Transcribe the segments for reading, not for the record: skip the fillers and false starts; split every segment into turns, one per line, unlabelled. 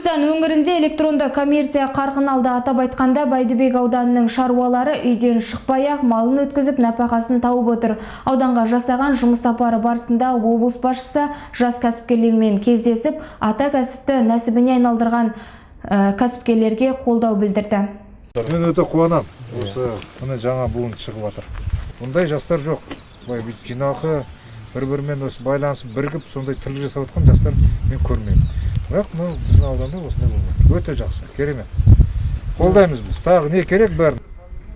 Түркістан өңірінде электронды коммерция қарқын алды. Атап айтқанда, Бәйдібек ауданының шаруалары үйден шықпай-ақ малын өткізіп, нәпақасын тауып отыр. Ауданға жасаған жұмыс сапары барысында облыс басшысы жас кәсіпкерлермен кездесіп, ата кәсіпті нәсібіне айналдырған кәсіпкерлерге қолдау білдірді.
Мен өте қуанам. Осы міне жаңа буын шығып жатыр. Бұндай жастар жоқ. Жинақы бір-бірімен осы байланысып бірігіп сондай тіл жасап жатқан жастар мен көрмеймін. Бірақ біздің ауданда осындай болды. Өте жақсы, керемет. Қолдаймыз біз. Тағы не керек бәрін.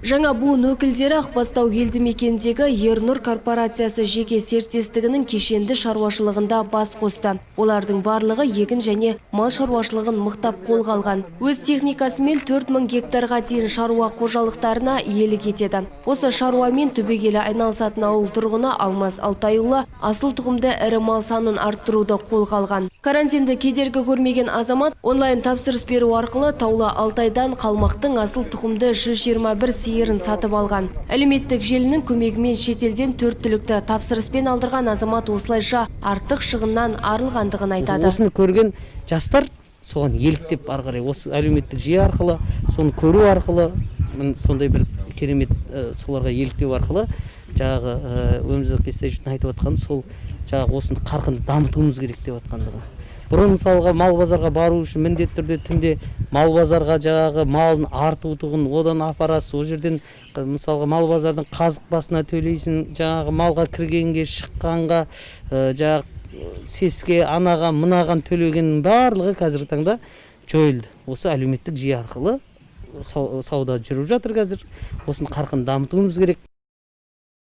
Жаңа буын өкілдері Ақбастау елді мекендегі Ернұр корпорациясы жеке серіктестігінің кешенді шаруашылығында бас қосты. Олардың барлығы егін және мал шаруашылығын мықтап қолға алған. Өз техникасымен 4000 гектарға дейін шаруа қожалықтарына иелік етеді. Осы шаруамен түбегейлі айналысатын ауыл тұрғыны Алмас Алтайұлы асыл тұқымды ірі мал санын арттыруды қолға алған. Карантинді кедергі көрмеген азамат онлайн тапсырыс беру арқылы Таулы Алтайдан қалмақтың асыл тұқымды 121 сиырын сатып алған. Әлеуметтік желінің көмегімен шетелден 4 түлікті тапсырыспен алдырған азамат осылайша артық шығыннан арылғандығын айтады.
Осыны көрген жастар соған еліктеп ары қарай осы әлеуметтік жүйе арқылы, соны көру арқылы, сондай бір керемет соларға еліктеу арқылы жаңағы өмірзақ Бестайшевтің айтып отқан сол жаңағы осыны қарқынды дамытуымыз керек деп отқандығы. Бұрын мысалға мал базарға бару үшін міндетті түрде түнде мал базарға жаңағы малын артуытығын одан апарасыз. Ол жерден мысалға мал базардың қазық басына төлейсің, жаңағы малға кіргенге шыққанға жаңағы сеске анаға мынаған төлегеннің барлығы қазіргі таңда жойылды. Осы әлеуметтік жүйе арқылы сауда жүріп жатыр қазір. Осыны қарқынды дамытуымыз керек.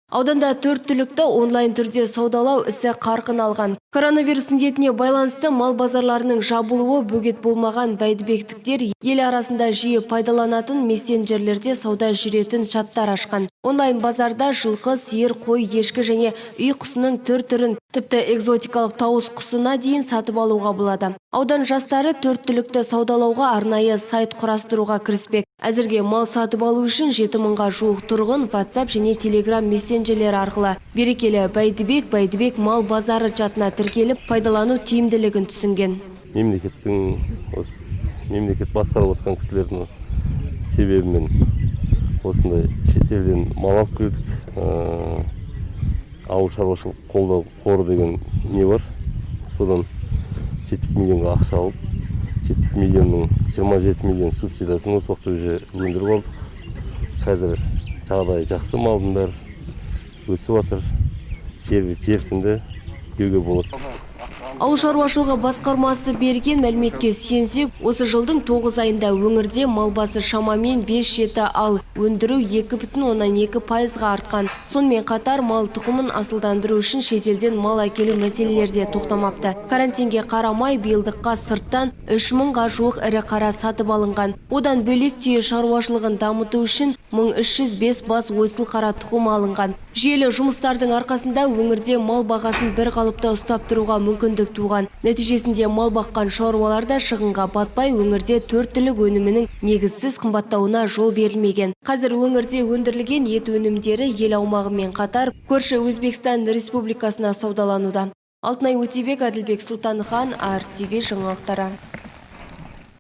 Ауданда 4 түлікті онлайн түрде саудалау ісі қарқын алған. Коронавирус індетіне байланысты мал базарларының жабылуы бөгет болмаған бәйдібектіктер ел арасында жиі пайдаланатын мессенджерлерде сауда жүретін чаттар ашқан. Онлайн базарда жылқы, сиыр, қой, ешкі және үй құсының түрін, тіпті экзотикалық тауыс құсына дейін сатып алуға болады. Аудан жастары 4 түлікті саудалауға арнайы сайт құрастыруға кіріспек. Әзірге мал сатып алу үшін 7000-ға жуық тұрғын WhatsApp және Telegram мессенджерлері арқылы берекелі Бәйдібек мал базары чатына тіркеліп пайдалану тиімділігін түсінген.
Мемлекет басқарып отқан кісілердің себебімен осындай шетелден мал алып келдік. Ауыл шаруашылық қолдау қоры деген не бар. Содан 70 миллионға ақша алып, 70 миллионның 27 миллион субсидиясын осы уақытта уже өндіріп алдық. Қазір жағдай жақсы, малдың бәрі өсіп жатыр. Жерсінде деуге болады.
Ауыл шаруашылығы басқармасы берген мәліметке сүйенсек, осы жылдың 9 айында өңірде мал басы шамамен 5-7 ал өндіру 2,2%-ға артқан. Сонымен қатар мал тұқымын асылдандыру үшін шетелден мал әкелу мәселелерде тоқтамапты. Карантинге қарамай биылдыққа сырттан 3000-ға жуық ірі қара сатып алынған. Одан бөлек түйе шаруашылығын дамыту үшін 1305 бас ойсыл қара тұқым алынған. Жүйелі жұмыстардың арқасында өңірде мал бағасын бір қалыпта ұстап тұруға мүмкіндік туған. Нәтижесінде мал баққан шаруаларда шығынға батпай өңірде 4 түлік өнімінің негізсіз қымбаттауына жол берілмеген. Қазір өңірде өндірілген ет өнімдері ел аумағымен қатар көрші Өзбекстан Республикасына саудалануда. Алтынай Өтебек, Әділбек Сұлтанхан, RTV жаңалықтары.